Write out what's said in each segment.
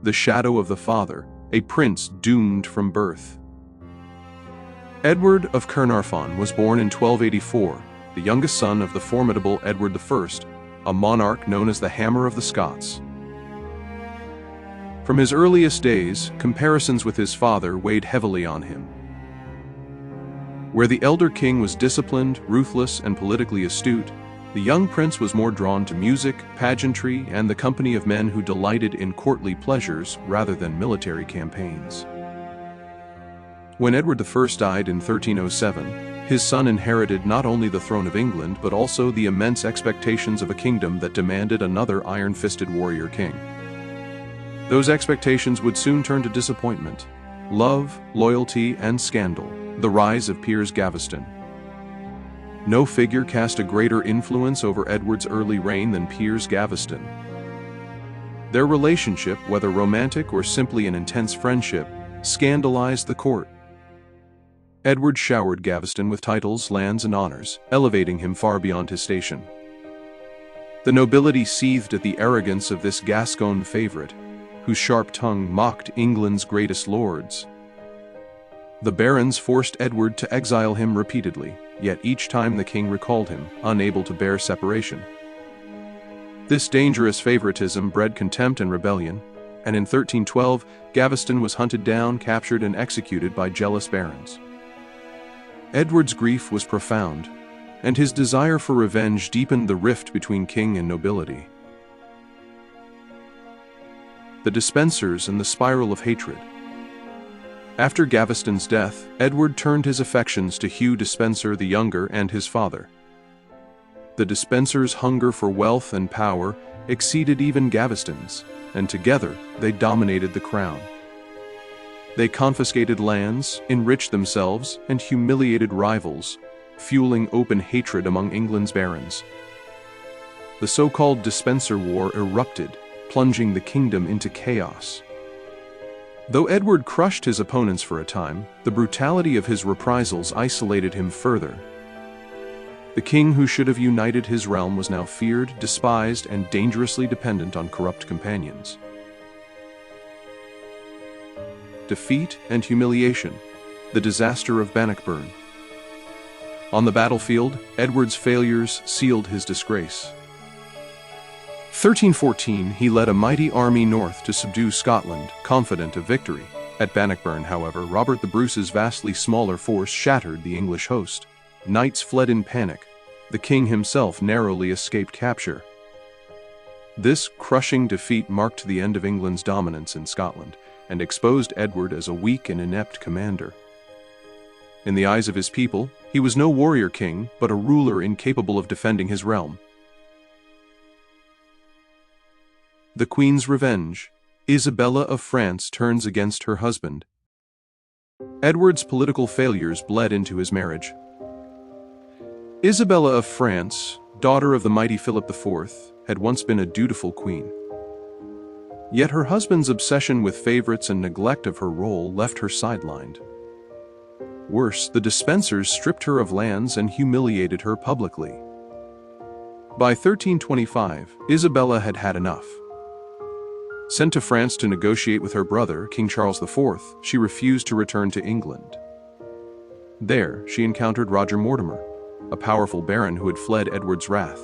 the shadow of the father, a prince doomed from birth. Edward of Caernarfon was born in 1284, the youngest son of the formidable Edward I, a monarch known as the Hammer of the Scots. From his earliest days, comparisons with his father weighed heavily on him. Where the elder king was disciplined, ruthless, and politically astute, the young prince was more drawn to music, pageantry, and the company of men who delighted in courtly pleasures rather than military campaigns. When Edward I died in 1307, his son inherited not only the throne of England but also the immense expectations of a kingdom that demanded another iron-fisted warrior king. Those expectations would soon turn to disappointment. Love, loyalty, and scandal. The rise of Piers Gaveston. No figure cast a greater influence over Edward's early reign than Piers Gaveston. Their relationship, whether romantic or simply an intense friendship, scandalized the court. Edward showered Gaveston with titles, lands, and honors, elevating him far beyond his station. The nobility seethed at the arrogance of this Gascon favorite, whose sharp tongue mocked England's greatest lords. The barons forced Edward to exile him repeatedly, yet each time the king recalled him, unable to bear separation. This dangerous favoritism bred contempt and rebellion, and in 1312, Gaveston was hunted down, captured, and executed by jealous barons. Edward's grief was profound, and his desire for revenge deepened the rift between king and nobility. The Despensers and the spiral of hatred. After Gaveston's death, Edward turned his affections to Hugh Despenser the Younger and his father. The Despensers' hunger for wealth and power exceeded even Gaveston's, and together they dominated the crown. They confiscated lands, enriched themselves, and humiliated rivals, fueling open hatred among England's barons. The so-called Despenser War erupted, plunging the kingdom into chaos. Though Edward crushed his opponents for a time, the brutality of his reprisals isolated him further. The king who should have united his realm was now feared, despised, and dangerously dependent on corrupt companions. Defeat and humiliation. The disaster of Bannockburn. On the battlefield, Edward's failures sealed his disgrace. 1314, he led a mighty army north to subdue Scotland, confident of victory. At Bannockburn, however, Robert the Bruce's vastly smaller force shattered the English host. Knights fled in panic. The king himself narrowly escaped capture. This crushing defeat marked the end of England's dominance in Scotland and exposed Edward as a weak and inept commander. In the eyes of his people, he was no warrior king, but a ruler incapable of defending his realm. The Queen's revenge. Isabella of France turns against her husband. Edward's political failures bled into his marriage. Isabella of France, daughter of the mighty Philip IV, had once been a dutiful queen. Yet her husband's obsession with favorites and neglect of her role left her sidelined. Worse, the Despensers stripped her of lands and humiliated her publicly. By 1325, Isabella had had enough. Sent to France to negotiate with her brother, King Charles IV, she refused to return to England. There, she encountered Roger Mortimer, a powerful baron who had fled Edward's wrath.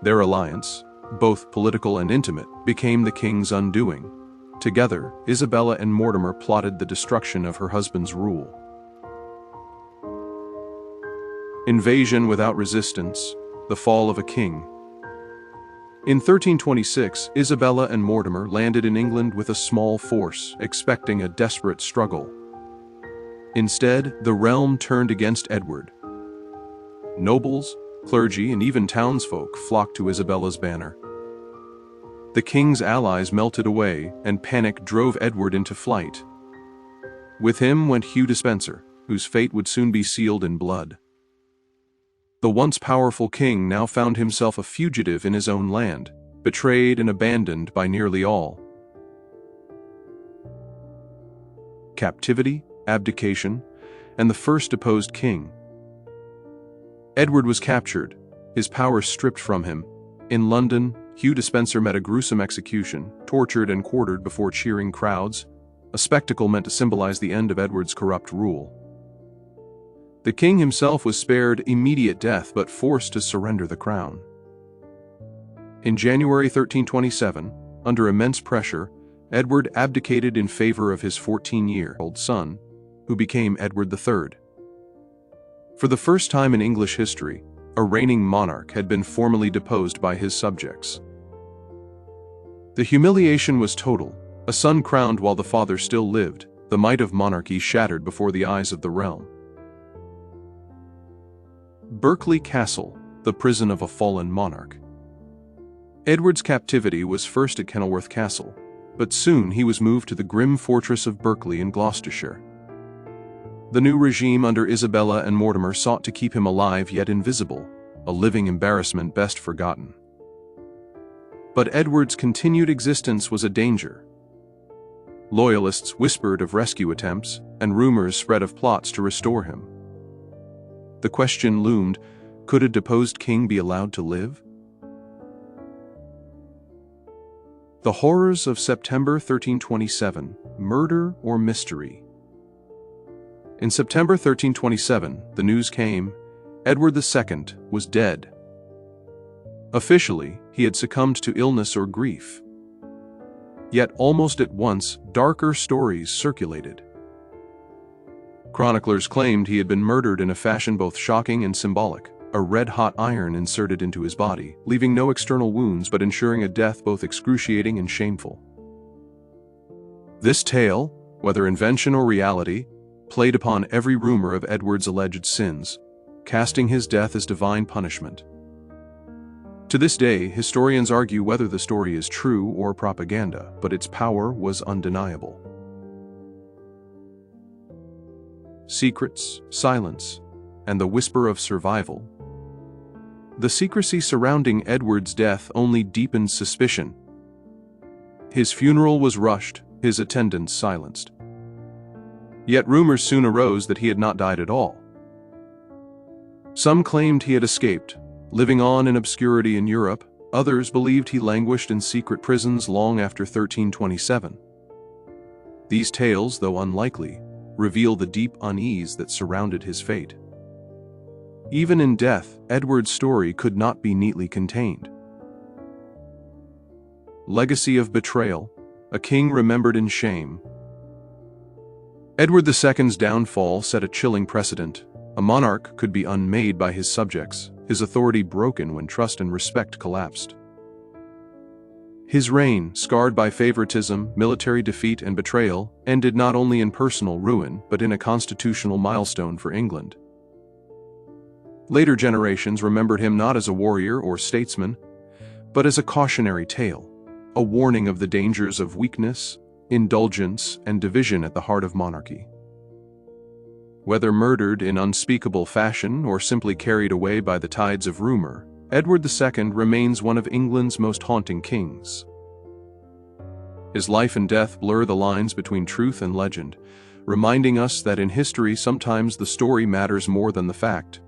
Their alliance, both political and intimate, became the king's undoing. Together, Isabella and Mortimer plotted the destruction of her husband's rule. Invasion without resistance, the fall of a king. In 1326, Isabella and Mortimer landed in England with a small force, expecting a desperate struggle. Instead, the realm turned against Edward. Nobles, clergy, and even townsfolk flocked to Isabella's banner. The king's allies melted away, and panic drove Edward into flight. With him went Hugh Despenser, whose fate would soon be sealed in blood. The once powerful king now found himself a fugitive in his own land, betrayed and abandoned by nearly all. Captivity, abdication, and the first deposed king. Edward was captured, his power stripped from him. In London, Hugh Despencer met a gruesome execution, tortured and quartered before cheering crowds, a spectacle meant to symbolize the end of Edward's corrupt rule. The king himself was spared immediate death but forced to surrender the crown. In January 1327, under immense pressure, Edward abdicated in favor of his 14-year-old son, who became Edward III. For the first time in English history, a reigning monarch had been formally deposed by his subjects. The humiliation was total, a son crowned while the father still lived, the might of monarchy shattered before the eyes of the realm. Berkeley Castle, the prison of a fallen monarch. Edward's captivity was first at Kenilworth Castle, but soon he was moved to the grim fortress of Berkeley in Gloucestershire. The new regime under Isabella and Mortimer sought to keep him alive yet invisible, a living embarrassment best forgotten. But Edward's continued existence was a danger. Loyalists whispered of rescue attempts, and rumors spread of plots to restore him. The question loomed, could a deposed king be allowed to live? The horrors of September 1327, murder or mystery. In September 1327, the news came, Edward II was dead. Officially, he had succumbed to illness or grief. Yet almost at once, darker stories circulated. Chroniclers claimed he had been murdered in a fashion both shocking and symbolic, a red-hot iron inserted into his body, leaving no external wounds but ensuring a death both excruciating and shameful. This tale, whether invention or reality, played upon every rumor of Edward's alleged sins, casting his death as divine punishment. To this day, historians argue whether the story is true or propaganda, but its power was undeniable. Secrets, silence, and the whisper of survival. The secrecy surrounding Edward's death only deepened suspicion. His funeral was rushed, his attendants silenced. Yet rumors soon arose that he had not died at all. Some claimed he had escaped, living on in obscurity in Europe. Others believed he languished in secret prisons long after 1327. These tales, though unlikely, reveal the deep unease that surrounded his fate. Even in death, Edward's story could not be neatly contained. Legacy of betrayal, a king remembered in shame. Edward II's downfall set a chilling precedent. A monarch could be unmade by his subjects, his authority broken when trust and respect collapsed. His reign, scarred by favoritism, military defeat, and betrayal, ended not only in personal ruin but in a constitutional milestone for England. Later generations remembered him not as a warrior or statesman, but as a cautionary tale, a warning of the dangers of weakness, indulgence, and division at the heart of monarchy. Whether murdered in unspeakable fashion or simply carried away by the tides of rumor, Edward II remains one of England's most haunting kings. His life and death blur the lines between truth and legend, reminding us that in history sometimes the story matters more than the fact.